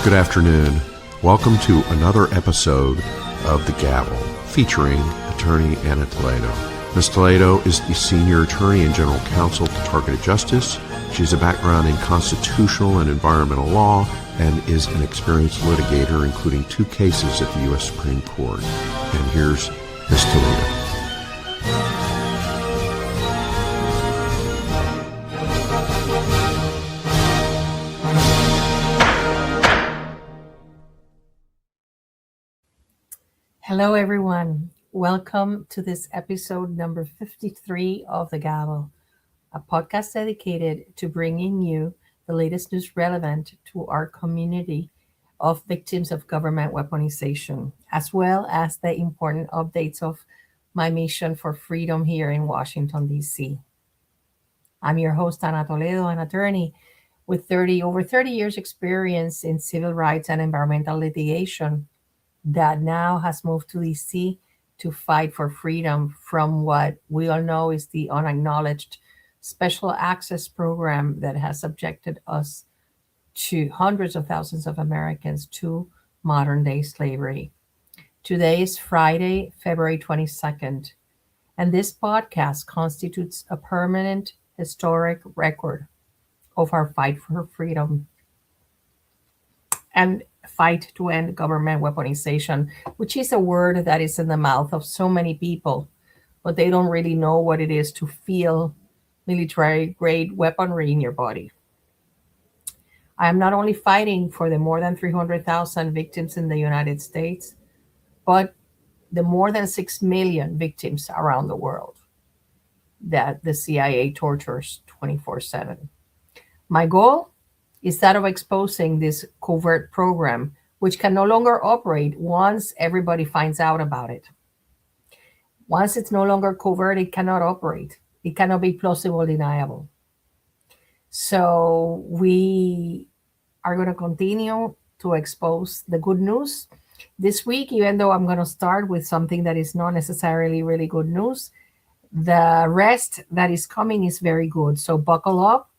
Good afternoon. Welcome to another episode of The Gavel, featuring attorney Ana Toledo. Ms. Toledo is the senior attorney and general counsel to Targeted Justice. She has a background in constitutional and environmental law and is an experienced litigator, including 2 cases at the U.S. Supreme Court. And here's Ms. Toledo. Hello, everyone. Welcome to this episode number 53 of The Gavel, a podcast dedicated to bringing you the latest news relevant to our community of victims of government weaponization, as well as the important updates of my mission for freedom here in Washington, D.C. I'm your host, Ana Toledo, an attorney with over 30 years experience in civil rights and environmental litigation that now has moved to DC to fight for freedom from what we all know is the unacknowledged special access program that has subjected us to hundreds of thousands of Americans to modern day slavery. Today is Friday, February 22nd, and this podcast constitutes a permanent historic record of our fight for freedom and fight to end government weaponization, which is a word that is in the mouth of so many people, but they don't really know what it is to feel military grade weaponry in your body. I am not only fighting for the more than 300,000 victims in the United States, but the more than 6 million victims around the world that the CIA tortures 24/7. My goal is that of exposing this covert program, which can no longer operate once everybody finds out about it. Once it's no longer covert, it cannot operate. It cannot be plausible deniable. So we are going to continue to expose the good news this week, even though I'm going to start with something that is not necessarily really good news. The rest that is coming is very good. So buckle up.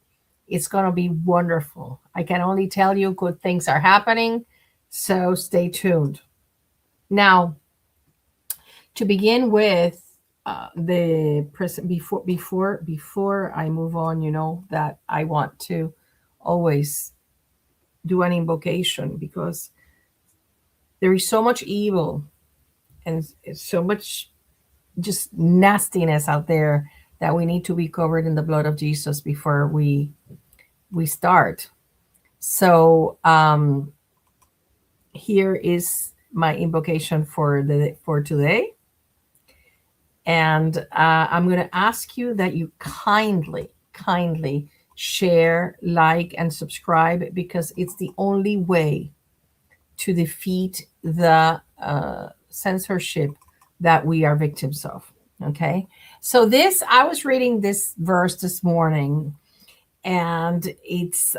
It's going to be wonderful. I can only tell you good things are happening, so stay tuned. Now, to begin with, the present before I move on, you know that I want to always do an invocation because there is so much evil and so much just nastiness out there that we need to be covered in the blood of Jesus before we start. So here is my invocation for today, and I'm going to ask you that you kindly share, like, and subscribe, because it's the only way to defeat the censorship that we are victims of. Okay, so I was reading this verse this morning, and it's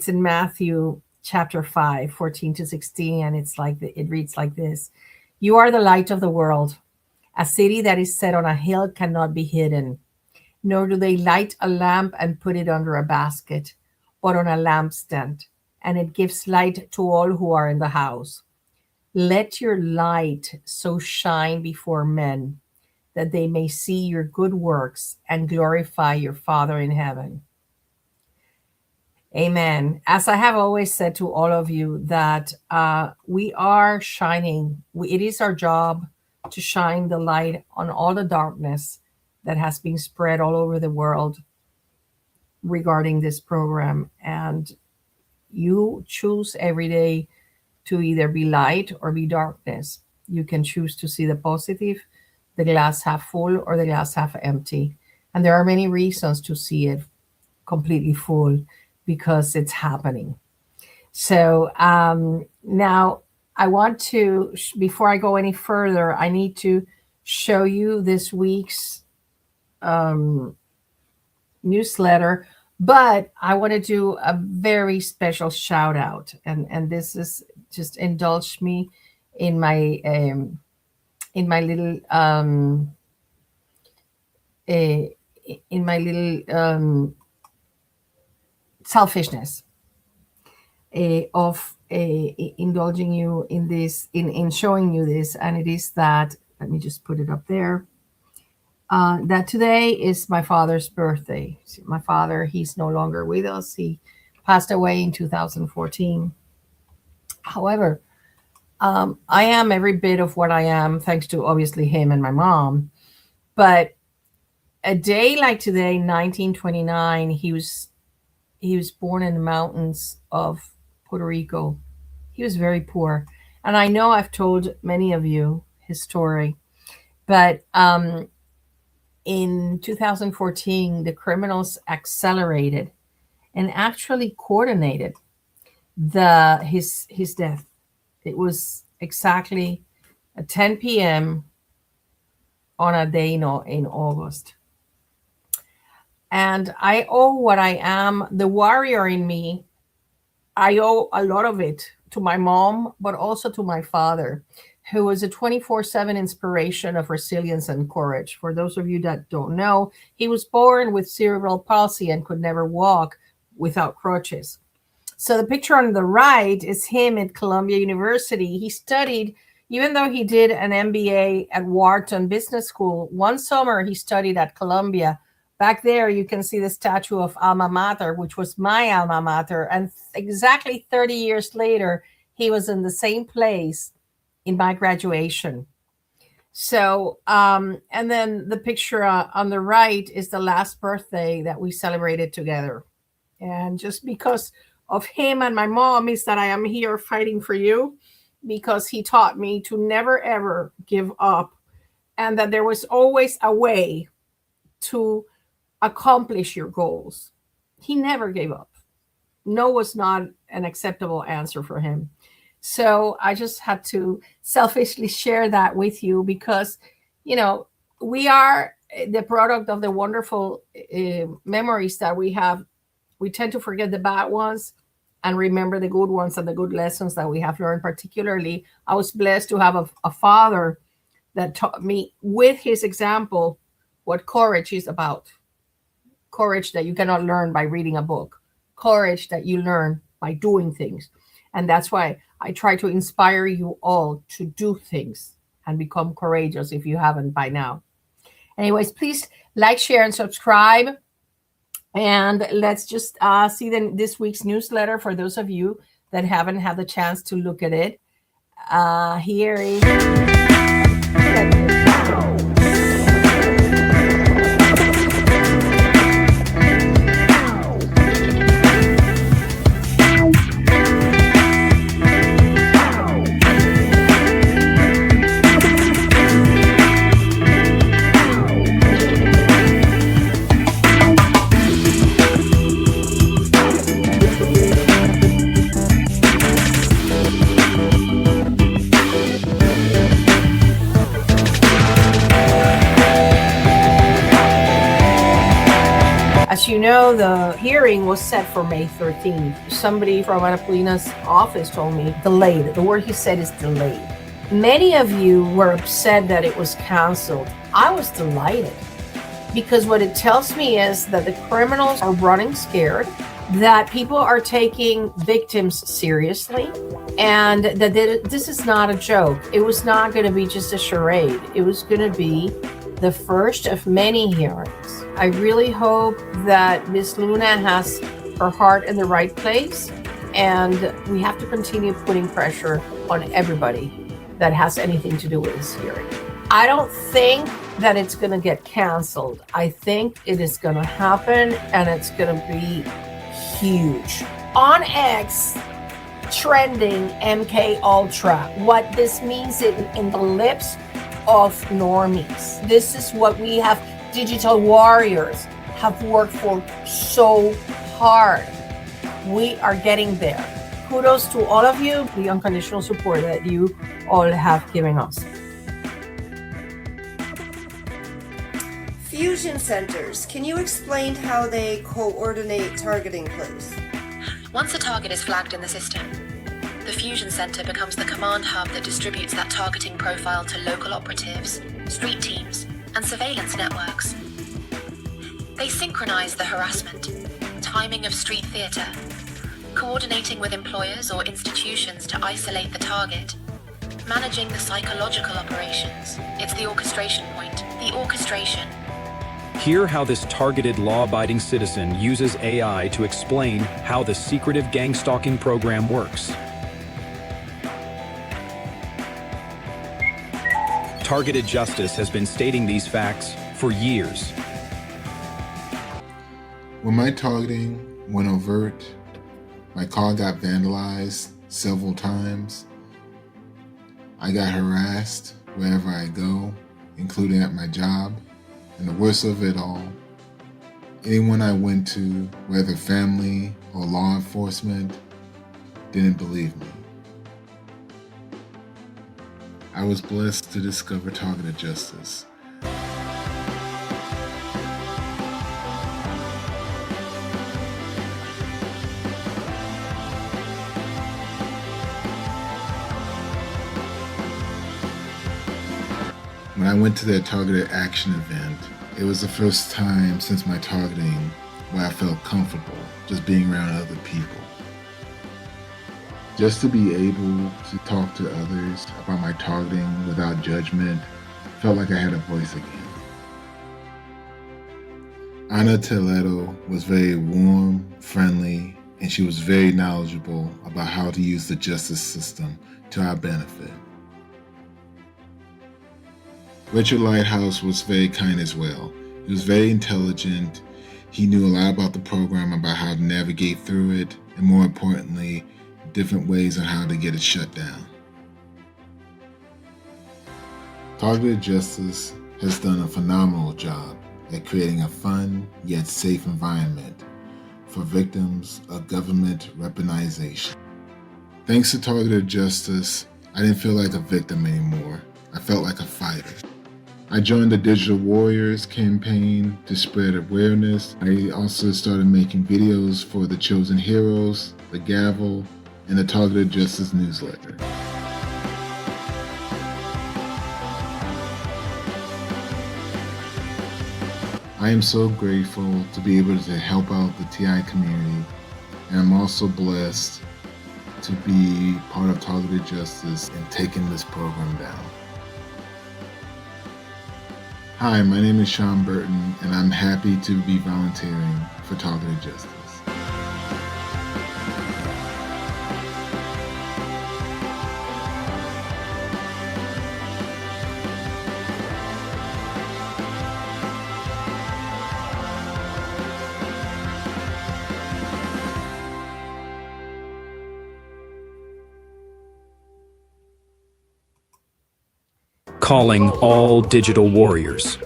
in Matthew chapter 5, 14-16, and it reads like this: "You are the light of the world. A city that is set on a hill cannot be hidden. Nor do they light a lamp and put it under a basket, but on a lampstand, and it gives light to all who are in the house. Let your light so shine before men that they may see your good works and glorify your Father in heaven." Amen. As I have always said to all of you, that we are shining. It is our job to shine the light on all the darkness that has been spread all over the world regarding this program. And you choose every day to either be light or be darkness. You can choose to see the positive, the glass half full, or the glass half empty. And there are many reasons to see it completely full, because it's happening. So now I want to, before I go any further, I need to show you this week's newsletter, but I want to do a very special shout out. And this is, just indulge me in my little selfishness. indulging you in this, in showing you this, and it is that, let me just put it up there, that today is my father's birthday. My father, he's no longer with us. He passed away in 2014. However, I am every bit of what I am thanks to obviously him and my mom. But a day like today, 1929, he was born in the mountains of Puerto Rico. He was very poor, and I know I've told many of you his story, but in 2014, the criminals accelerated and actually coordinated his death. It was exactly at 10 p.m. on a day in August. And I owe what I am, the warrior in me, I owe a lot of it to my mom, but also to my father, who was a 24/7 inspiration of resilience and courage. For those of you that don't know, he was born with cerebral palsy and could never walk without crutches. So the picture on the right is him at Columbia University. He studied, even though he did an MBA at Wharton Business School, one summer he studied at Columbia. Back there, you can see the statue of Alma Mater, which was my alma mater. And exactly 30 years later, he was in the same place in my graduation. So, and then the picture on the right is the last birthday that we celebrated together. And just because of him and my mom is that I am here fighting for you, because he taught me to never, ever give up, and that there was always a way to accomplish your goals. He never gave up. No was not an acceptable answer for him. So I just had to selfishly share that with you because, we are the product of the wonderful memories that we have. We tend to forget the bad ones and remember the good ones and the good lessons that we have learned. Particularly, I was blessed to have a father that taught me with his example what courage is about. Courage that you cannot learn by reading a book. Courage that you learn by doing things. And that's why I try to inspire you all to do things and become courageous if you haven't by now. Anyways, please like, share, and subscribe. And let's just see this week's newsletter for those of you that haven't had the chance to look at it. Here is... As you know, the hearing was set for May 13th. Somebody from Ana Toledo's office told me delayed. The word he said is delayed. Many of you were upset that it was canceled. I was delighted because what it tells me is that the criminals are running scared, that people are taking victims seriously, and that this is not a joke. It was not going to be just a charade. It was going to be the first of many hearings. I really hope that Miss Luna has her heart in the right place, and we have to continue putting pressure on everybody that has anything to do with this hearing. I don't think that it's going to get canceled. I think it is going to happen, and it's going to be huge. On X, trending MK Ultra. What this means in the lips of normies. This is what we have, digital warriors, have worked for so hard. We are getting there. Kudos to all of you, the unconditional support that you all have given us. Fusion centers. Can you explain how they coordinate targeting, please? Once a target is flagged in the system, the Fusion Center becomes the command hub that distributes that targeting profile to local operatives, street teams, and surveillance networks. They synchronize the harassment, timing of street theater, coordinating with employers or institutions to isolate the target, managing the psychological operations. It's the orchestration point. The orchestration. Hear how this targeted law-abiding citizen uses AI to explain how the secretive gang stalking program works. Targeted Justice has been stating these facts for years. When my targeting went overt, my car got vandalized several times. I got harassed wherever I go, including at my job. And the worst of it all, anyone I went to, whether family or law enforcement, didn't believe me. I was blessed to discover Targeted Justice. When I went to their targeted action event, it was the first time since my targeting where I felt comfortable just being around other people. Just to be able to talk to others about my targeting without judgment felt like I had a voice again. Ana Toledo was very warm, friendly, and she was very knowledgeable about how to use the justice system to our benefit. Richard Lighthouse was very kind as well. He was very intelligent. He knew a lot about the program, about how to navigate through it, and more importantly, different ways on how to get it shut down. Targeted Justice has done a phenomenal job at creating a fun yet safe environment for victims of government weaponization. Thanks to Targeted Justice, I didn't feel like a victim anymore. I felt like a fighter. I joined the Digital Warriors campaign to spread awareness. I also started making videos for the Chosen Heroes, the Gavel, and the Targeted Justice newsletter. I am so grateful to be able to help out the TI community, and I'm also blessed to be part of Targeted Justice and taking this program down. Hi, my name is Sean Burton, and I'm happy to be volunteering for Targeted Justice. Calling all digital warriors.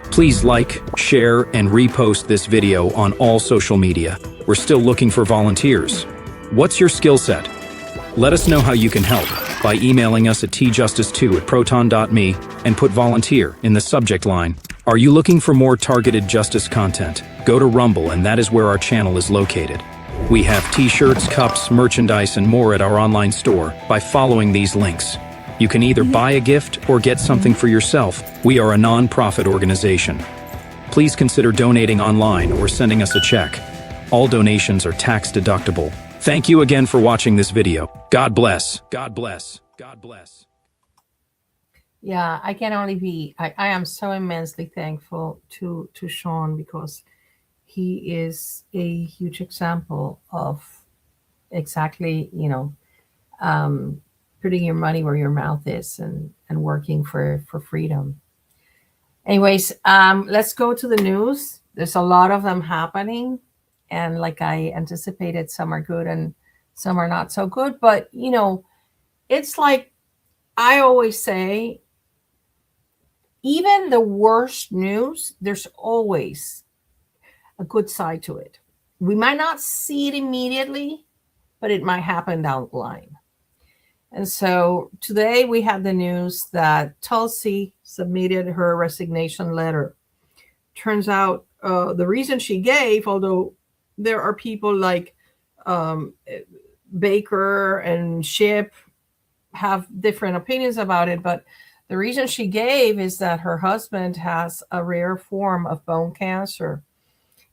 Please like, share, and repost this video on all social media. We're still looking for volunteers. What's your skill set? Let us know how you can help by emailing us at tjustice2@proton.me and put volunteer in the subject line. Are you looking for more targeted justice content? Go to Rumble, and that is where our channel is located. We have t-shirts, cups, merchandise, and more at our online store by following these links. You can either buy a gift or get something for yourself. We are a non-profit organization. Please consider donating online or sending us a check. All donations are tax deductible. Thank you again for watching this video. God bless. God bless. God bless. Yeah, I can only be, I am so immensely thankful to Sean, because he is a huge example of exactly, putting your money where your mouth is and working for freedom. Anyways, let's go to the news. There's a lot of them happening. And like I anticipated, some are good and some are not so good. But, it's like I always say, even the worst news, there's always a good side to it. We might not see it immediately, but it might happen down the line. And so today we had the news that Tulsi submitted her resignation letter. Turns out the reason she gave, although there are people like Baker and Shipp have different opinions about it, but the reason she gave is that her husband has a rare form of bone cancer.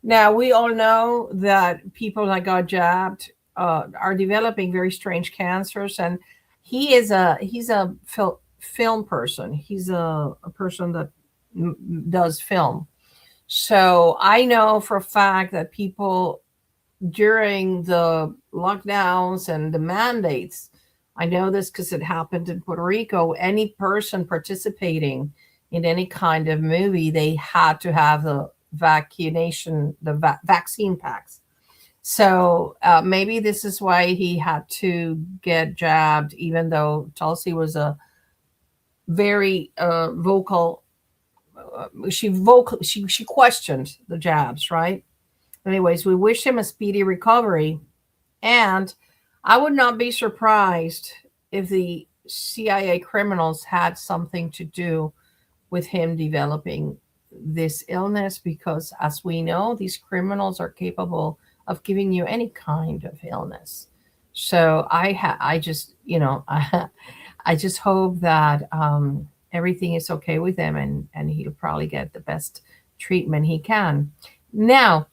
Now, we all know that people that got jabbed are developing very strange cancers, and he's a film person. He's a person that does film. So I know for a fact that people during the lockdowns and the mandates, I know this because it happened in Puerto Rico, any person participating in any kind of movie, they had to have the vaccine packs. So maybe this is why he had to get jabbed, even though Tulsi was a very vocal. She questioned the jabs, right? Anyways, we wish him a speedy recovery, and I would not be surprised if the CIA criminals had something to do with him developing this illness, because as we know, these criminals are capable of giving you any kind of illness. So I just, I just hope that everything is okay with him, and he'll probably get the best treatment he can. Now,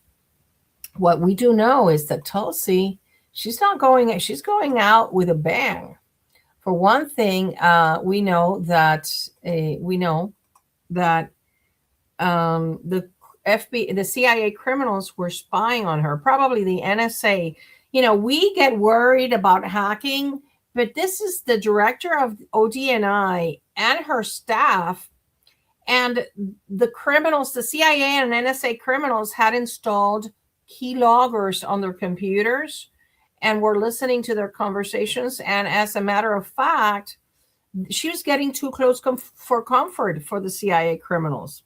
what we do know is that Tulsi, she's going out with a bang. For one thing, we know that the the CIA criminals were spying on her, probably the NSA. We get worried about hacking, but this is the director of ODNI and her staff, and the criminals, the CIA and NSA criminals, had installed keyloggers on their computers and were listening to their conversations. And as a matter of fact, she was getting too close for comfort for the CIA criminals.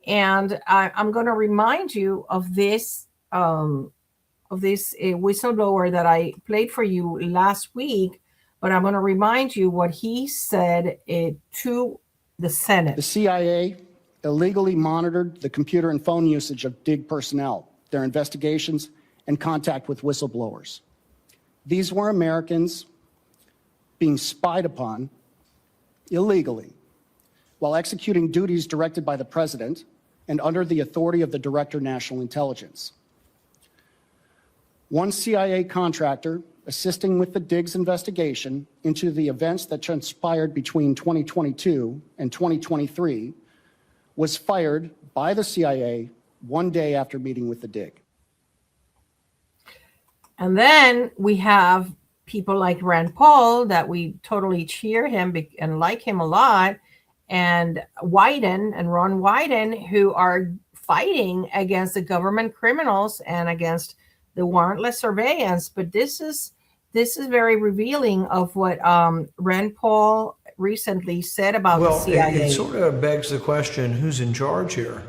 And I'm going to remind you of this whistleblower that I played for you last week, but I'm going to remind you what he said to the Senate. The CIA illegally monitored the computer and phone usage of DIG personnel, their investigations, and contact with whistleblowers. These were Americans being spied upon illegally while executing duties directed by the president and under the authority of the Director of National Intelligence. One CIA contractor assisting with the DIG's investigation into the events that transpired between 2022 and 2023 was fired by the CIA one day after meeting with the DIG. And then we have people like Rand Paul, that we totally cheer him and like him a lot, and Wyden and Ron Wyden, who are fighting against the government criminals and against the warrantless surveillance. But this is very revealing of what Rand Paul recently said about the CIA. It sort of begs the question, who's in charge here?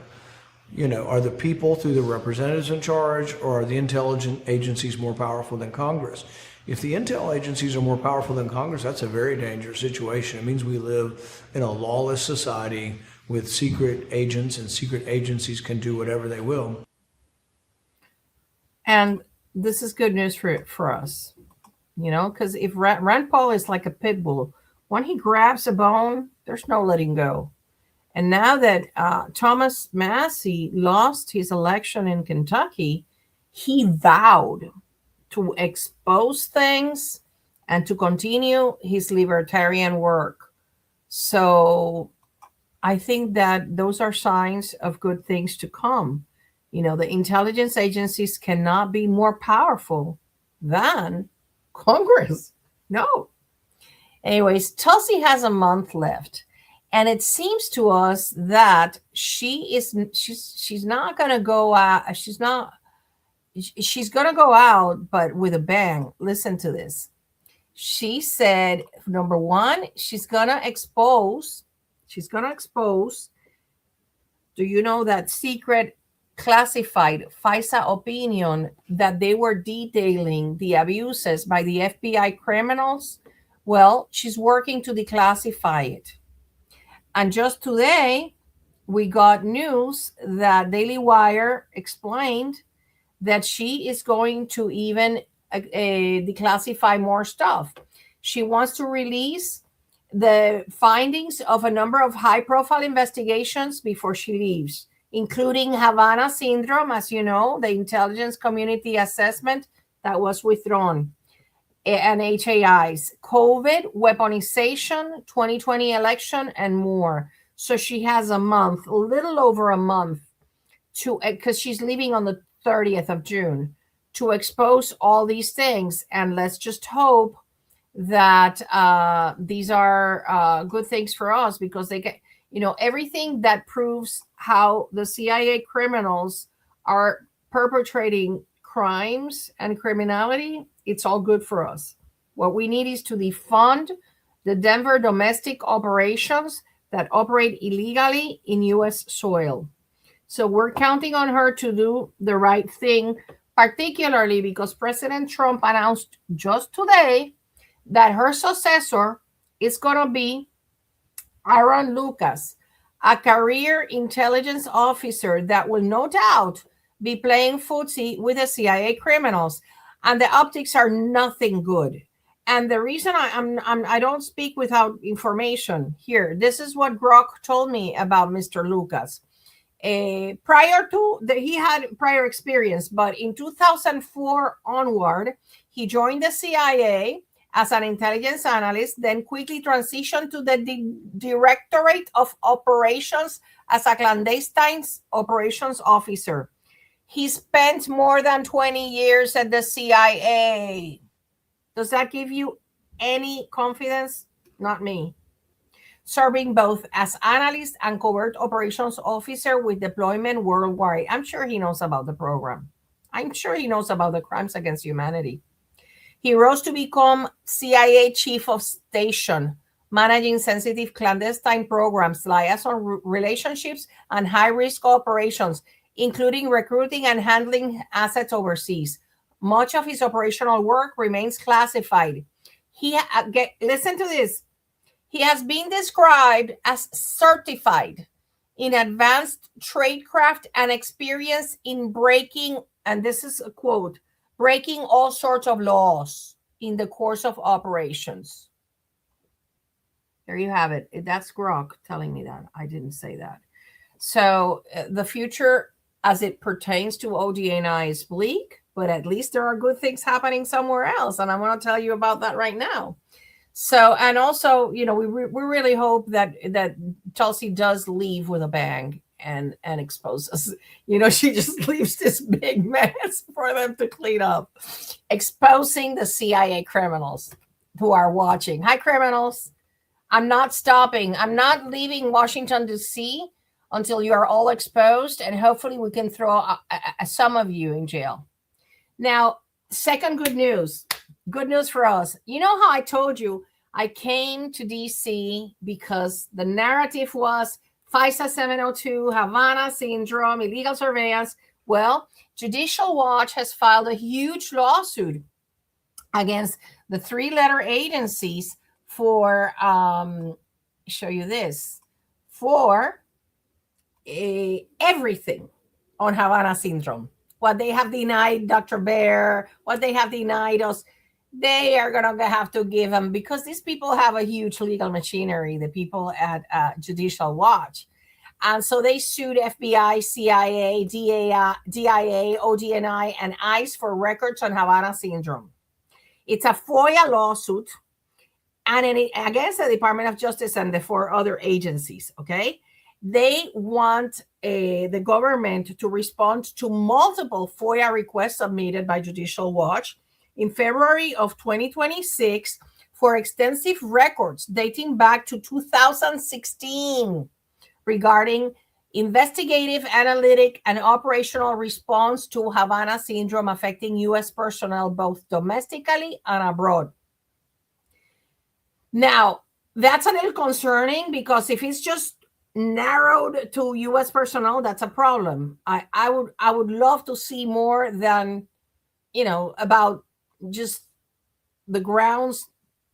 Are the people through the representatives in charge, or are the intelligence agencies more powerful than Congress? If the intel agencies are more powerful than Congress, that's a very dangerous situation. It means we live in a lawless society with secret agents, and secret agencies can do whatever they will. And this is good news for us, because if Rand Paul is like a pit bull, when he grabs a bone, there's no letting go. And now that Thomas Massie lost his election in Kentucky, he vowed to expose things and to continue his libertarian work. So I think that those are signs of good things to come. The intelligence agencies cannot be more powerful than Congress. No. Anyways, Tulsi has a month left. And it seems to us that she's not going to go out. She's going to go out, but with a bang. Listen to this. She said, number one, she's going to expose. Do you know that secret classified FISA opinion that they were detailing the abuses by the FBI criminals? Well, she's working to declassify it. And just today, we got news that Daily Wire explained that she is going to even declassify more stuff. She wants to release the findings of a number of high-profile investigations before she leaves, including Havana Syndrome, as you know, the intelligence community assessment that was withdrawn, and HAIs, COVID, weaponization, 2020 election, and more. So she has a month, a little over a month, to, because she's leaving on the 30th of June, to expose all these things. And let's just hope that these are good things for us, because they get, everything that proves how the CIA criminals are perpetrating crimes and criminality, it's all good for us. What we need is to defund the Denver domestic operations that operate illegally in U.S. soil. So we're counting on her to do the right thing, particularly because President Trump announced just today that her successor is going to be Aaron Lucas, a career intelligence officer that will no doubt be playing footsie with the CIA criminals, and the optics are nothing good. And the reason I don't speak without information here. This is what Grok told me about Mr. Lucas. Prior to that, he had prior experience, but in 2004 onward, he joined the CIA as an intelligence analyst, then quickly transitioned to the Directorate of Operations as a clandestine operations officer. He spent more than 20 years at the CIA. Does that give you any confidence? Not me. Serving both as analyst and covert operations officer with deployment worldwide. I'm sure he knows about the program. I'm sure he knows about the crimes against humanity. He rose to become CIA chief of station, managing sensitive clandestine programs, liaison relationships, and high-risk operations, including recruiting and handling assets overseas. Much of his operational work remains classified. Listen to this. He has been described as certified in advanced tradecraft and experience in breaking, and this is a quote, breaking all sorts of laws in the course of operations. There you have it. That's Grok telling me that. I didn't say that. So the future as it pertains to ODNI is bleak, but at least there are good things happening somewhere else. And I want to tell you about that right now. So, and also, we really hope that Chelsea does leave with a bang and expose us. She just leaves this big mess for them to clean up, exposing the CIA criminals who are watching. Hi, criminals. I'm not stopping. I'm not leaving Washington, D.C. until you are all exposed, and hopefully we can throw some of you in jail. Now, second good news. Good news for us. You know how I told you I came to D.C. because the narrative was FISA 702, Havana syndrome, illegal surveillance. Well, Judicial Watch has filed a huge lawsuit against the three-letter agencies for, show you this, for everything on Havana syndrome. What they have denied Dr. Bear, what they have denied us, they are going to have to give them, because these people have a huge legal machinery, the people at Judicial Watch. And so they sued FBI, CIA, DIA, ODNI, and ICE for records on Havana syndrome. It's a FOIA lawsuit and against the Department of Justice and the four other agencies, okay? They want the government to respond to multiple FOIA requests submitted by Judicial Watch in February of 2026 for extensive records dating back to 2016 regarding investigative, analytic, and operational response to Havana syndrome affecting U.S. personnel both domestically and abroad. Now, that's a little concerning, because if it's just narrowed to U.S. personnel, that's a problem. I would love to see more than, about just the grounds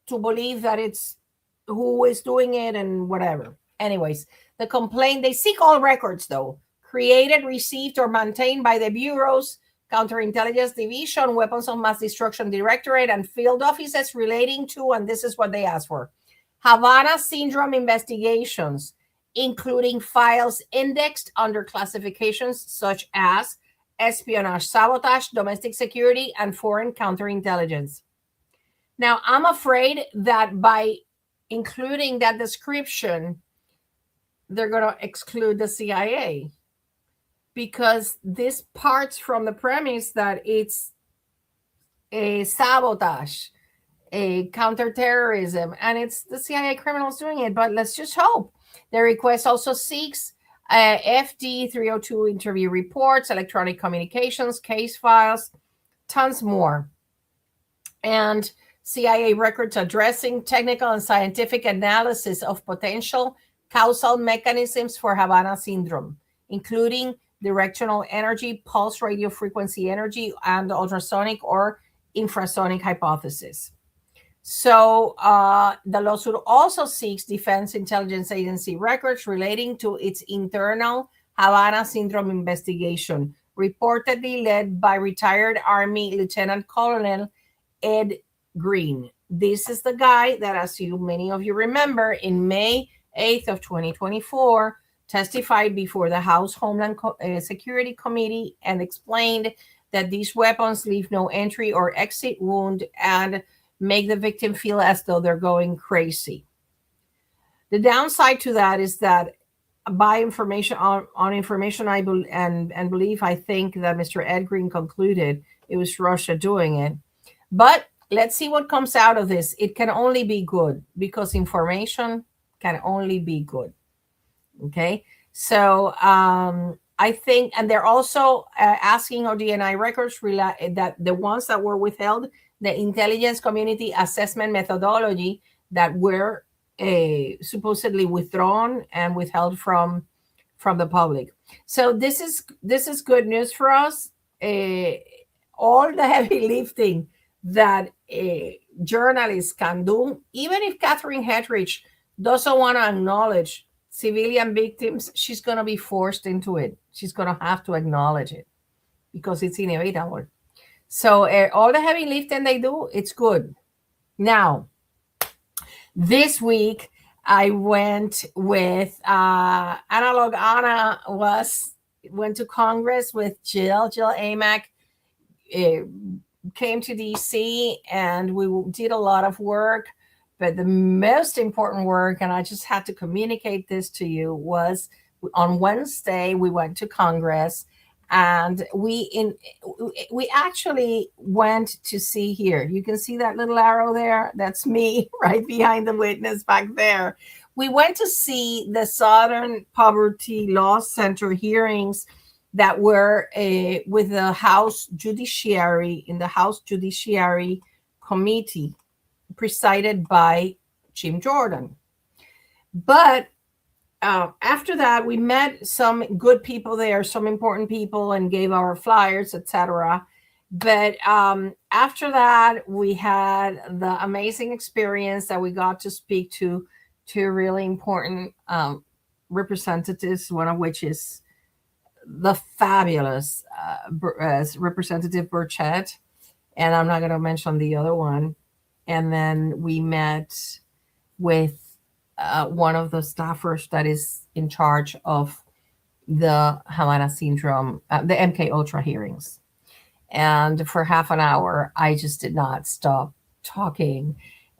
to believe that it's who is doing it and whatever. Anyways, the complaint, they seek all records, though, created, received, or maintained by the bureaus, counterintelligence division, weapons of mass destruction directorate, and field offices relating to, and this is what they ask for, Havana syndrome investigations, including files indexed under classifications such as espionage, sabotage, domestic security, and foreign counterintelligence. Now, I'm afraid that by including that description, they're going to exclude the CIA, because this parts from the premise that it's a sabotage, a counterterrorism, and it's the CIA criminals doing it. But let's just hope. The request also seeks FD 302 interview reports, electronic communications, case files, tons more, and CIA records addressing technical and scientific analysis of potential causal mechanisms for Havana syndrome, including directional energy, pulse radio frequency energy, and ultrasonic or infrasonic hypothesis. So the lawsuit also seeks Defense Intelligence Agency records relating to its internal Havana syndrome investigation, reportedly led by retired Army Lieutenant Colonel Ed Green. This is the guy that, as many of you remember, in May 8th of 2024, testified before the House Homeland Security Committee and explained that these weapons leave no entry or exit wound and make the victim feel as though they're going crazy. The downside to that is that by information on information I believe, I think that Mr. Ed Green concluded it was Russia doing it. But let's see what comes out of this. It can only be good, because information can only be good. Okay, so I think, and they're also asking our DNI records that the ones that were withheld, the intelligence community assessment methodology that were supposedly withdrawn and withheld from the public. So this is good news for us. All the heavy lifting that journalists can do, even if Catherine Hetrich doesn't want to acknowledge civilian victims, she's going to be forced into it. She's going to have to acknowledge it because it's inevitable. So all the heavy lifting they do, it's good. Now, this week I went with Analog Ana went to Congress with Jill Amack. Came to DC and we did a lot of work, but the most important work, and I just had to communicate this to you, was on Wednesday we went to Congress and we actually went to see, here you can see that little arrow there, that's me right behind the witness back there. We went to see the Southern Poverty Law Center hearings that were with the House Judiciary, in the House Judiciary Committee, presided by Jim Jordan. But after that, we met some good people there, some important people, and gave our flyers, etc. But after that, we had the amazing experience that we got to speak to two really important representatives, one of which is the fabulous Representative Burchett, and I'm not going to mention the other one. And then we met with one of the staffers that is in charge of the Havana syndrome, the MK Ultra hearings. And for half an hour, I just did not stop talking.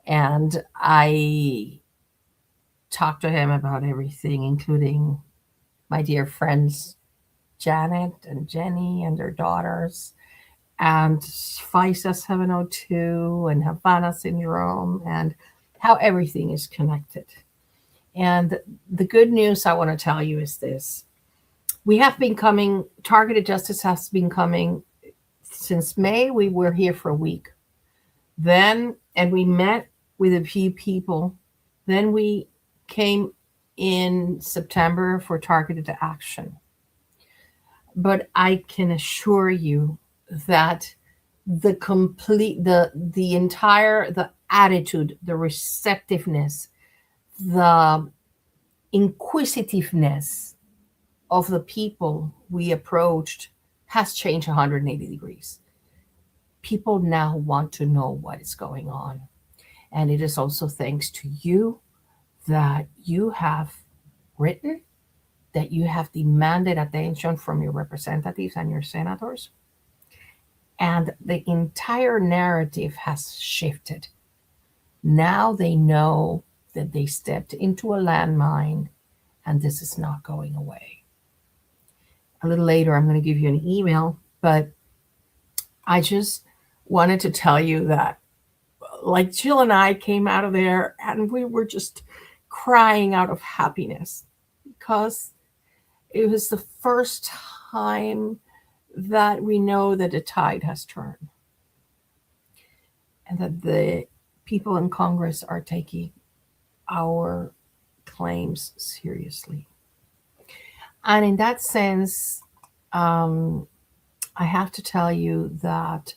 And I talked to him about everything, including my dear friends, Janet and Jenny and their daughters, and FISA 702 and Havana syndrome, and how everything is connected. And the good news I want to tell you is this. We have been coming, targeted justice has been coming since May. We were here for a week. Then, and we met with a few people. Then we came in September for targeted action. But I can assure you that the attitude, the receptiveness, the inquisitiveness of the people we approached has changed 180 degrees. People now want to know what is going on. And it is also thanks to you that you have written, that you have demanded attention from your representatives and your senators. And the entire narrative has shifted. Now they know that they stepped into a landmine and this is not going away. A little later, I'm going to give you an email, but I just wanted to tell you that, like, Jill and I came out of there and we were just crying out of happiness because it was the first time that we know that the tide has turned and that the people in Congress are taking our claims seriously. And in that sense, I have to tell you that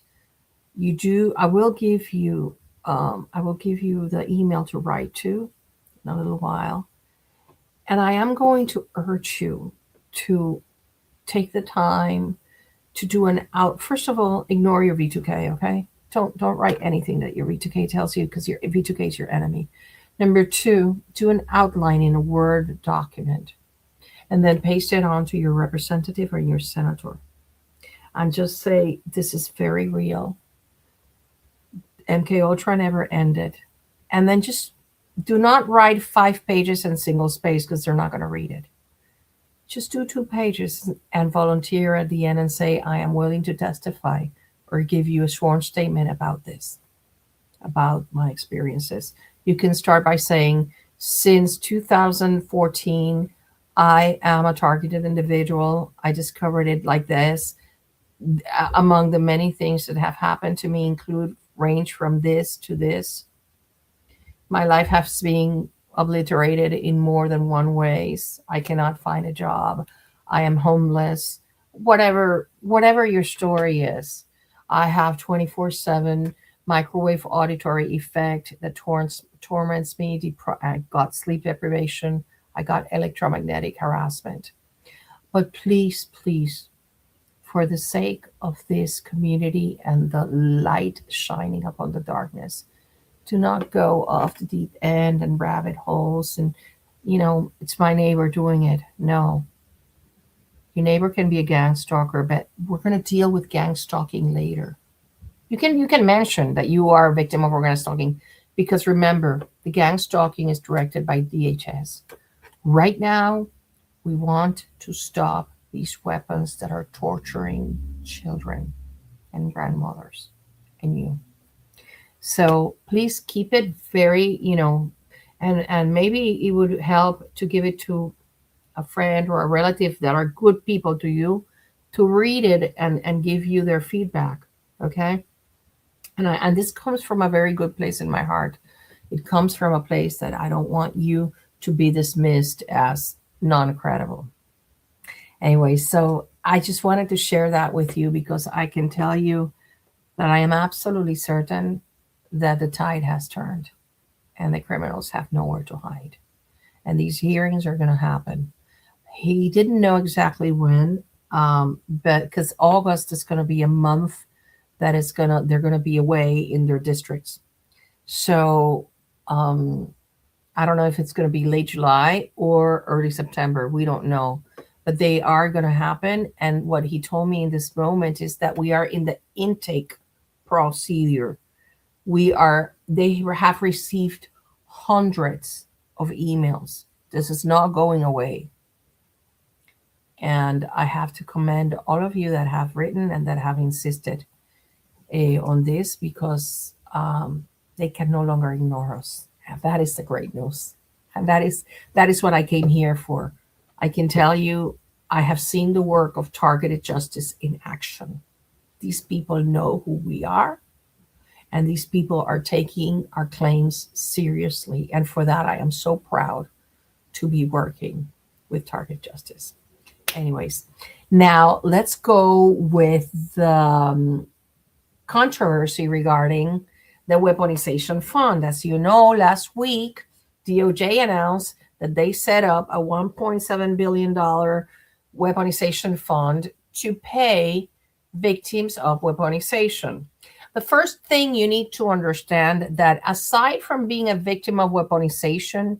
I will give you the email to write to in a little while. And I am going to urge you to take the time to do first of all, ignore your V2K, okay? Don't write anything that your V2K tells you, because your V2K is your enemy. Number 2, do an outline in a Word document and then paste it on to your representative or your senator. And just say, this is very real. MK Ultra never ended. And then just do not write 5 pages in single space, because they're not going to read it. Just do 2 pages and volunteer at the end and say, I am willing to testify or give you a sworn statement about this, about my experiences. You can start by saying, since 2014, I am a targeted individual. I discovered it like this. Among the many things that have happened to me range from this to this. My life has been obliterated in more than one ways. I cannot find a job. I am homeless. Whatever your story is, I have 24/7 microwave auditory effect that torments me. I got sleep deprivation. I got electromagnetic harassment. But please, please, for the sake of this community and the light shining upon the darkness, do not go off the deep end and rabbit holes and, it's my neighbor doing it. No. Your neighbor can be a gang stalker, but we're going to deal with gang stalking later. You can mention that you are a victim of organized stalking, because remember, the gang stalking is directed by DHS. Right now, we want to stop these weapons that are torturing children and grandmothers and you. So please keep it very, and maybe it would help to give it to a friend or a relative that are good people to you, to read it and give you their feedback. Okay. And this comes from a very good place in my heart. It comes from a place that I don't want you to be dismissed as non-credible. Anyway, so I just wanted to share that with you, because I can tell you that I am absolutely certain that the tide has turned and the criminals have nowhere to hide. And these hearings are going to happen. He didn't know exactly when, but because August is going to be a month that they're going to be away in their districts. So I don't know if it's going to be late July or early September. We don't know, but they are going to happen. And what he told me in this moment is that we are in the intake procedure. They have received hundreds of emails. This is not going away. And I have to commend all of you that have written and that have insisted on this, because they can no longer ignore us. And that is the great news. And that is what I came here for. I can tell you, I have seen the work of targeted justice in action. These people know who we are, and these people are taking our claims seriously. And for that, I am so proud to be working with Target Justice. Anyways, now let's go with the controversy regarding the weaponization fund. As you know, last week, DOJ announced that they set up a $1.7 billion weaponization fund to pay victims of weaponization. The first thing you need to understand that aside from being a victim of weaponization,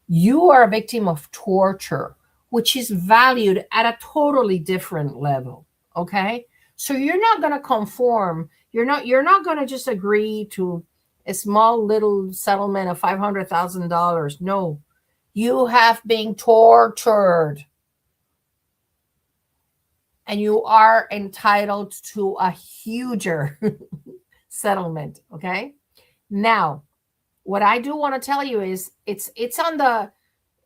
you are a victim of torture which is valued at a totally different level. Okay, so you're not going to conform. You're not going to just agree to a small little settlement of $500,000. No, you have been tortured, and you are entitled to a huger settlement. Okay, now what I do want to tell you is it's on the,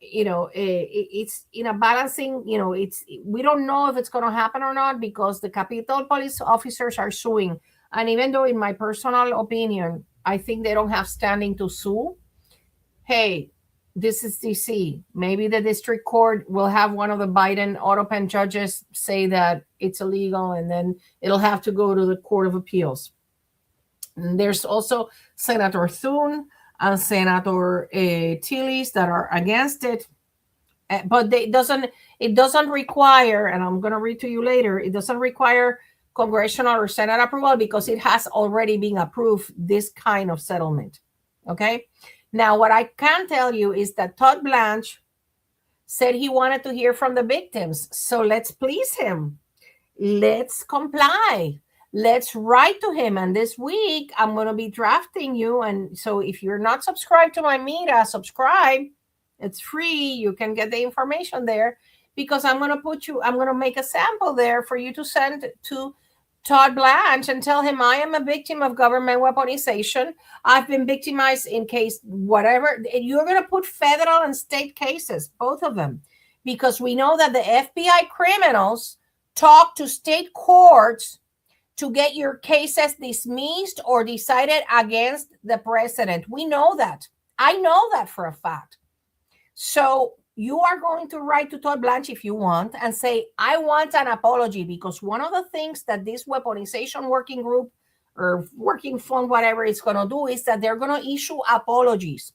it's in a balancing, we don't know if it's going to happen or not, because the Capitol police officers are suing. And even though in my personal opinion, I think they don't have standing to sue, hey, this is DC. Maybe the district court will have one of the Biden auto pen judges say that it's illegal, and then it'll have to go to the Court of Appeals. And there's also Senator Thune and Senator Tillis that are against it. But it doesn't require, and I'm going to read to you later, it doesn't require congressional or Senate approval, because it has already been approved, this kind of settlement. Okay. Now, what I can tell you is that Todd Blanche said he wanted to hear from the victims. So let's please him. Let's comply. Let's write to him. And this week, I'm going to be drafting you. And so if you're not subscribed to my media, subscribe. It's free. You can get the information there, because I'm going to make a sample there for you to send to Todd Blanche and tell him, I am a victim of government weaponization. I've been victimized in case whatever. You're going to put federal and state cases, both of them, because we know that the FBI criminals talk to state courts to get your cases dismissed or decided against the president. We know that. I know that for a fact. So you are going to write to Todd Blanche if you want and say, I want an apology, because one of the things that this weaponization working group or working fund, whatever it's going to do, is that they're going to issue apologies.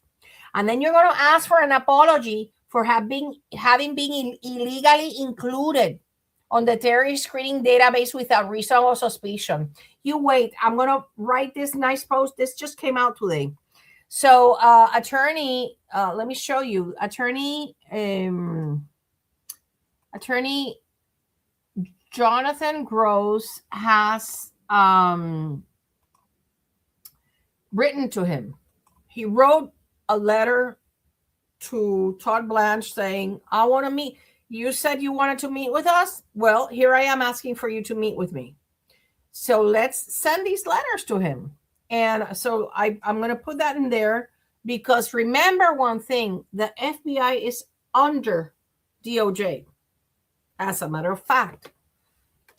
And then you're going to ask for an apology for having been illegally included on the terrorist screening database without reasonable suspicion. You wait. I'm going to write this nice post. This just came out today. So attorney, let me show you. Attorney Jonathan Gross has written to him. He wrote a letter to Todd Blanche saying, I want to meet. You said you wanted to meet with us. Well, here I am asking for you to meet with me. So let's send these letters to him. And so I'm going to put that in there, because remember one thing, the FBI is under DOJ. As a matter of fact,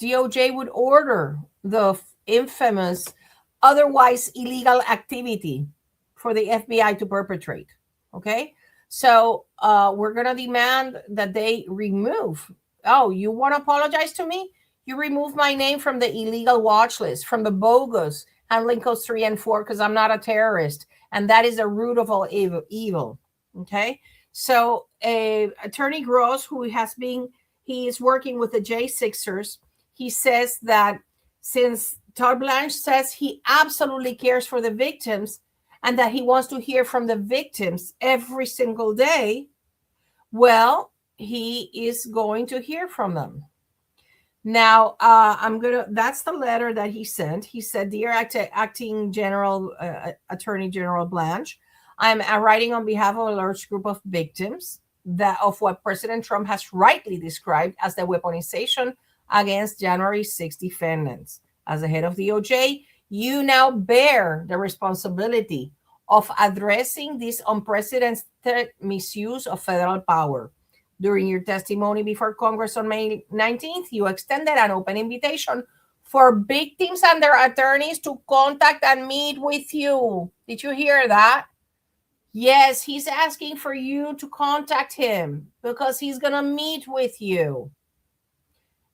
DOJ would order the infamous otherwise illegal activity for the FBI to perpetrate. Okay. So we're going to demand that they remove. Oh, you want to apologize to me? You remove my name from the illegal watch list, from the bogus handling codes 3 and 4, because I'm not a terrorist. And that is the root of all evil. Okay. So Attorney Gross, he is working with the J6ers. He says that since Todd Blanche says he absolutely cares for the victims and that he wants to hear from the victims every single day, well, he is going to hear from them. Now, that's the letter that he sent. He said, Dear Acting General, Attorney General Blanche, I'm writing on behalf of a large group of victims of what President Trump has rightly described as the weaponization against January 6 defendants. As the head of the DOJ, you now bear the responsibility of addressing this unprecedented misuse of federal power. During your testimony before Congress on May 19th, you extended an open invitation for victims and their attorneys to contact and meet with you. Did you hear that? Yes, he's asking for you to contact him because he's going to meet with you.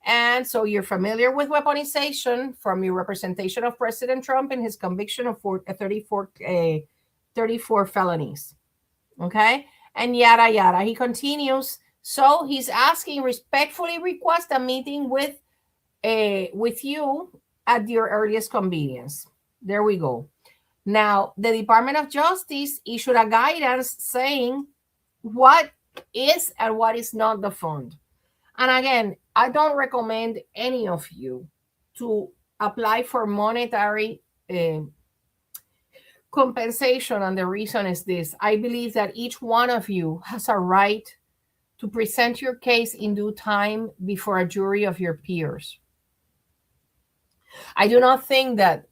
And so you're familiar with weaponization from your representation of President Trump in his conviction of 34 felonies. Okay? And yada, yada. He continues. So he's asking, respectfully request a meeting with you at your earliest convenience. There we go. Now, the Department of Justice issued a guidance saying what is and what is not the fund. And again, I don't recommend any of you to apply for monetary compensation. And the reason is this: I believe that each one of you has a right to present your case in due time before a jury of your peers. I do not think that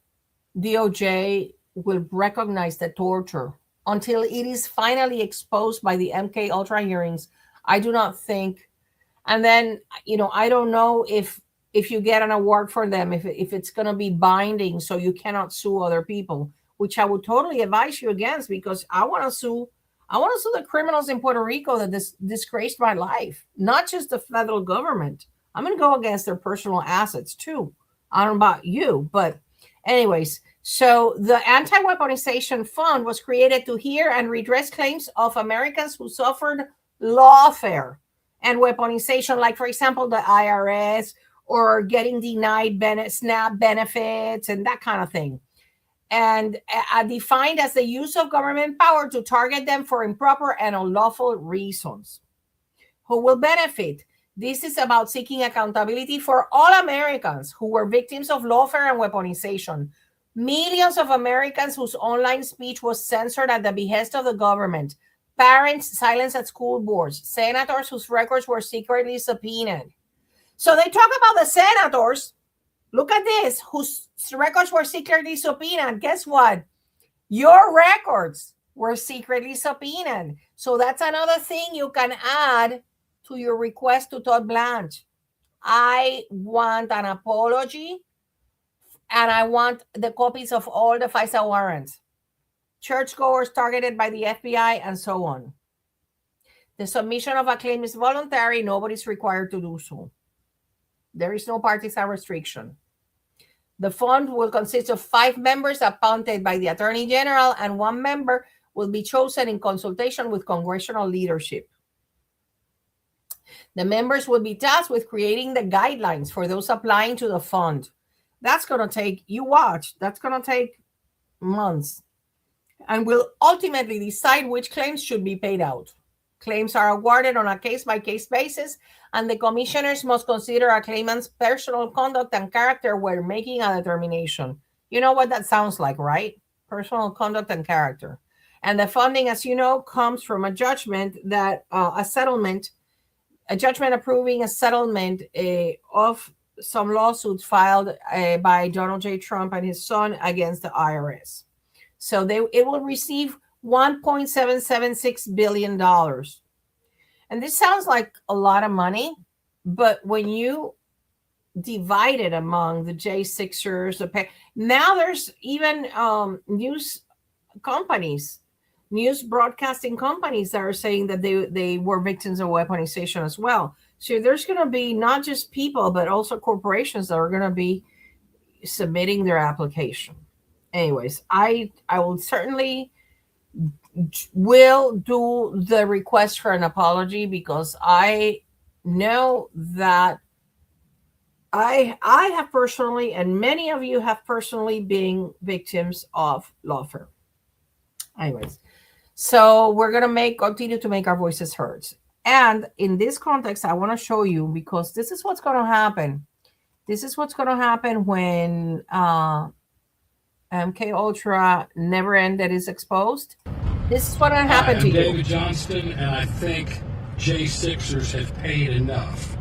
DOJ will recognize the torture until it is finally exposed by the MK Ultra hearings. I do not think. And then, I don't know if you get an award for them, if it's going to be binding, so you cannot sue other people, which I would totally advise you against, because I want to sue the criminals in Puerto Rico that disgraced my life, not just the federal government. I'm going to go against their personal assets too. I don't know about you, but anyways, so the Anti-Weaponization Fund was created to hear and redress claims of Americans who suffered lawfare and weaponization, like, for example, the IRS, or getting denied SNAP benefits and that kind of thing. And defined as the use of government power to target them for improper and unlawful reasons. Who will benefit? This is about seeking accountability for all Americans who were victims of lawfare and weaponization. Millions of Americans whose online speech was censored at the behest of the government. Parents silenced at school boards. Senators whose records were secretly subpoenaed. So they talk about the senators. Look at this, whose records were secretly subpoenaed. Guess what? Your records were secretly subpoenaed. So that's another thing you can add to your request to Todd Blanche. I want an apology, and I want the copies of all the FISA warrants. Churchgoers targeted by the FBI, and so on. The submission of a claim is voluntary. Nobody's required to do so. There is no partisan restriction. The fund will consist of 5 members appointed by the Attorney General, and 1 member will be chosen in consultation with congressional leadership. The members will be tasked with creating the guidelines for those applying to the fund. That's going to take, that's going to take months, and will ultimately decide which claims should be paid out. Claims are awarded on a case-by-case basis, and the commissioners must consider a claimant's personal conduct and character when making a determination. You know what that sounds like, right? Personal conduct and character. And the funding, as you know, comes from a judgment that a judgment approving a settlement of some lawsuits filed by Donald J. Trump and his son against the IRS. So it will receive $1.776 billion. And this sounds like a lot of money, but when you divide it among the J6ers, now there's even news broadcasting companies that are saying that they were victims of weaponization as well. So there's going to be not just people, but also corporations that are going to be submitting their application. Anyways, I will certainly will do the request for an apology, because I know that I have personally, and many of you have personally, been victims of lawfare. Anyways, so we're going to continue to make our voices heard. And in this context, I want to show you, because this is what's going to happen. This is what's going to happen when MK Ultra Never Ended is exposed. This is what will happen to you. I'm David Johnston, and I think J6ers have paid enough.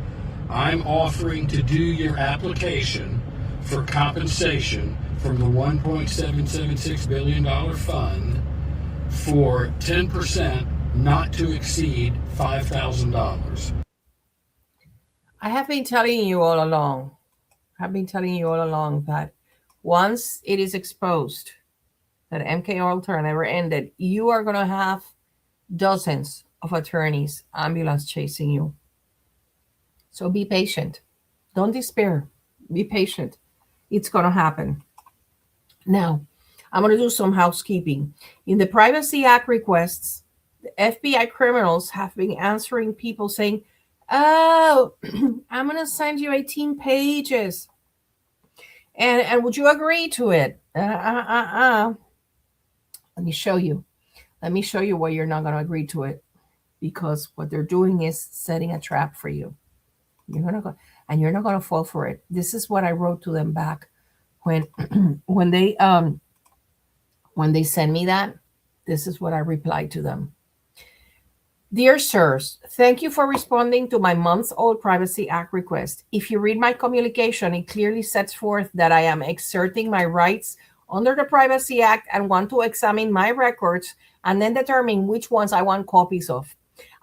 I'm offering to do your application for compensation from the $1.776 billion fund for 10%, not to exceed $5,000. I have been telling you all along. That once it is exposed that MK Ultra never ended, you are going to have dozens of attorneys, ambulance chasing you. So be patient. Don't despair. Be patient. It's going to happen. Now, I'm going to do some housekeeping. In the Privacy Act requests, the FBI criminals have been answering people saying, oh, I'm going to send you 18 pages. And would you agree to it? Let me show you. Let me show you why you're not going to agree to it. because what they're doing is setting a trap for you. You're gonna go, and you're not gonna fall for it. This is what I wrote to them back when when they send me that. This is what I replied to them. Dear sirs, thank you for responding to my months-old Privacy Act request. If you read my communication, it clearly sets forth that I am exerting my rights under the Privacy Act and want to examine my records and then determine which ones I want copies of.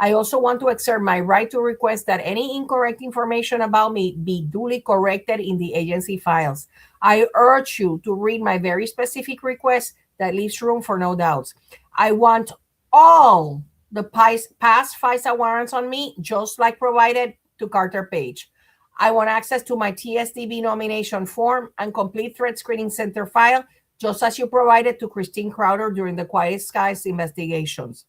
I also want to exert my right to request that any incorrect information about me be duly corrected in the agency files. I urge you to read my very specific request that leaves room for no doubts. I want all the past FISA warrants on me, just like provided to Carter Page. I want access to my TSDB nomination form and complete threat screening center file, just as you provided to Christine Crowder during the Quiet Skies investigations.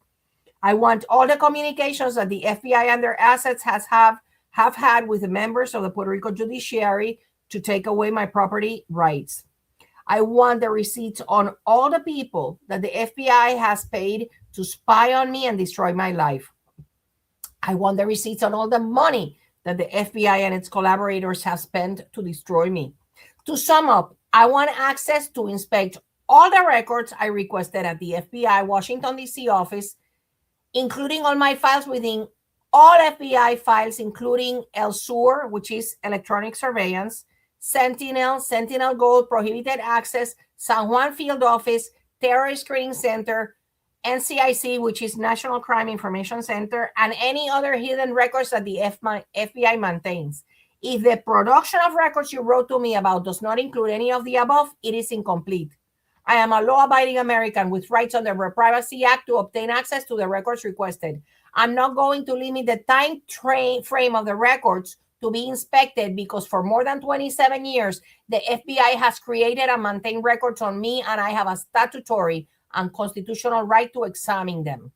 I want all the communications that the FBI and their assets have had with the members of the Puerto Rico judiciary to take away my property rights. I want the receipts on all the people that the FBI has paid to spy on me and destroy my life. I want the receipts on all the money that the FBI and its collaborators have spent to destroy me. To sum up, I want access to inspect all the records I requested at the FBI Washington, D.C. office, including all my files within all FBI files, including El Sur, which is electronic surveillance, Sentinel, Sentinel Gold, prohibited access, San Juan field office, terror screening center, NCIC, which is National Crime Information Center, and any other hidden records that the FBI maintains. If the production of records you wrote to me about does not include any of the above, it is incomplete. I am a law-abiding American with rights under the Privacy Act to obtain access to the records requested. I'm not going to limit the time frame of the records to be inspected because for more than 27 years, the FBI has created and maintained records on me, and I have a statutory and constitutional right to examine them.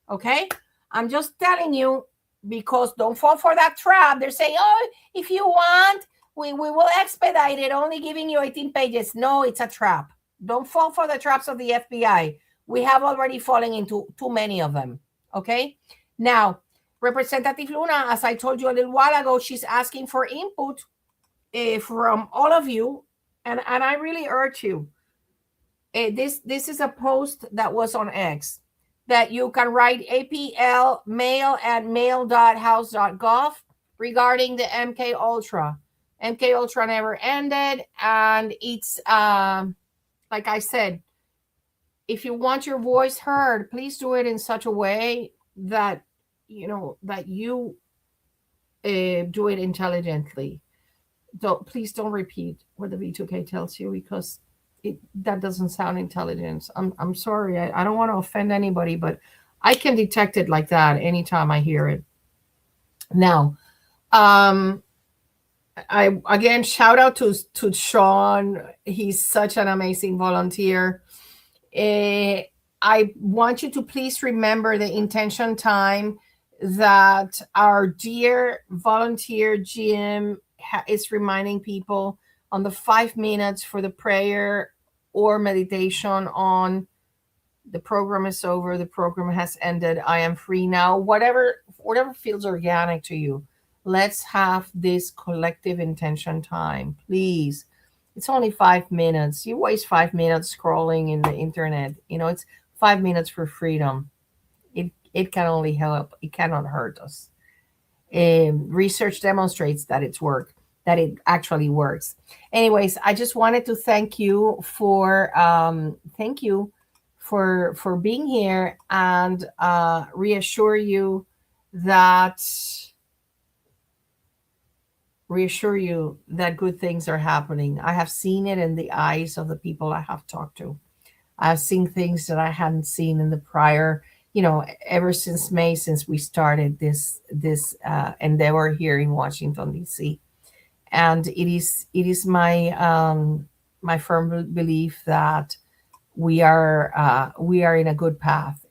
Okay? I'm just telling you, because don't fall for that trap. They're saying, oh, if you want, we will expedite it, only giving you 18 pages. No, it's a trap. Don't fall for the traps of the FBI. We have already fallen into too many of them. Okay? Now, Representative Luna, as I told you a little while ago, she's asking for input from all of you. And I really urge you. This is a post that was on X that you can write APL mail at mail.house.gov regarding the MK Ultra. MK Ultra never ended, and it's like I said, if you want your voice heard, please do it in such a way that you do it intelligently. Please don't repeat what the V2K tells you, because that doesn't sound intelligent. I'm sorry. I don't want to offend anybody, but I can detect it like that anytime I hear it. Now, I again shout out to Sean. He's such an amazing volunteer. I want you to please remember the intention time that our dear volunteer Jim is reminding people on the 5 minutes for the prayer or meditation on the program is over, the program has ended, I am free now, whatever feels organic to you. Let's have this collective intention time, please. It's only 5 minutes. You waste 5 minutes scrolling in the internet. It's 5 minutes for freedom. It can only help. It cannot hurt us. Research demonstrates that it actually works. Anyways, I just wanted to thank you for being here and reassure you that good things are happening. I have seen it in the eyes of the people I have talked to. I've seen things that I hadn't seen in the prior, ever since May, since we started this endeavor here in Washington, D.C. And it is my firm belief that we are in a good path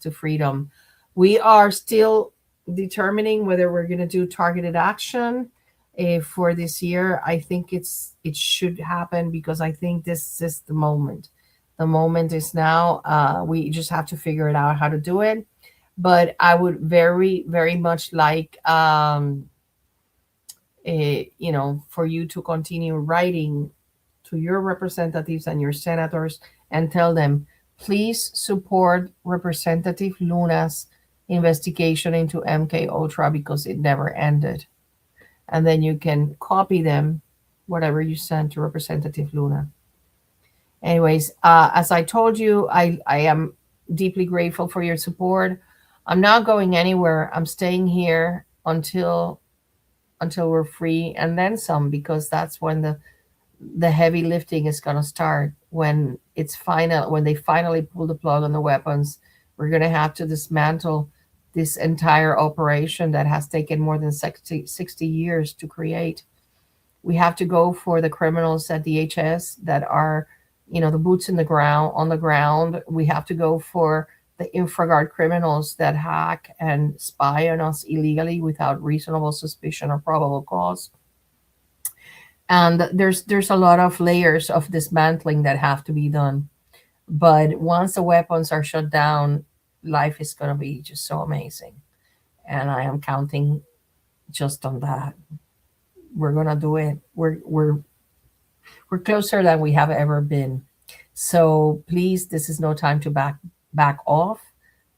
to freedom. We are still determining whether we're going to do targeted action for this year. I think it should happen, because I think this is the moment. The moment is now. We just have to figure it out how to do it. But I would very, very much like, for you to continue writing to your representatives and your senators and tell them, please support Representative Luna's investigation into MK Ultra because it never ended. And then you can copy them, whatever you send to Representative Luna. Anyways, as I told you, I am deeply grateful for your support. I'm not going anywhere. I'm staying here until we're free and then some, because that's when the heavy lifting is going to start. When they finally pull the plug on the weapons, we're going to have to dismantle this entire operation that has taken more than 60 years to create. We have to go for the criminals at DHS that are, the boots in the ground on the ground. We have to go for the InfraGard criminals that hack and spy on us illegally without reasonable suspicion or probable cause. And there's a lot of layers of dismantling that have to be done. But once the weapons are shut down, life is going to be just so amazing. And I am counting just on that. We're going to do it. We're closer than we have ever been. So please, this is no time to back off.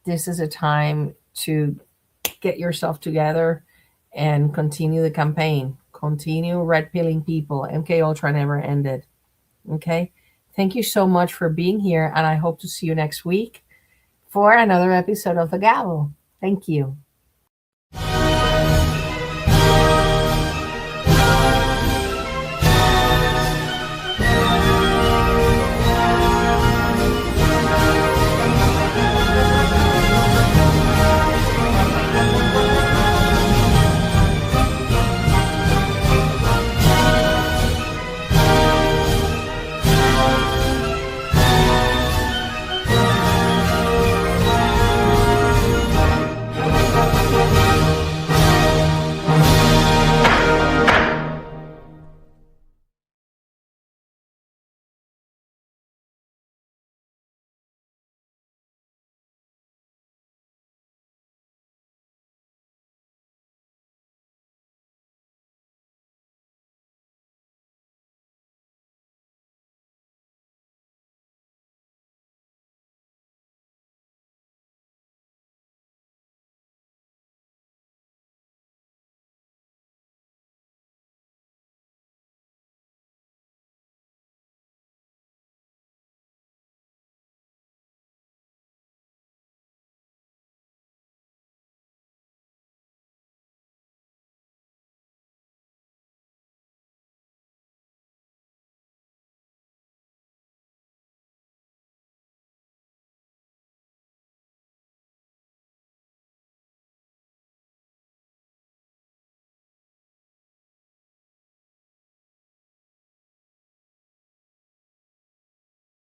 This is a time to get yourself together and continue the campaign. Continue red pilling people. MK Ultra never ended. Okay. Thank you so much for being here, and I hope to see you next week for another episode of The Gavel. Thank you.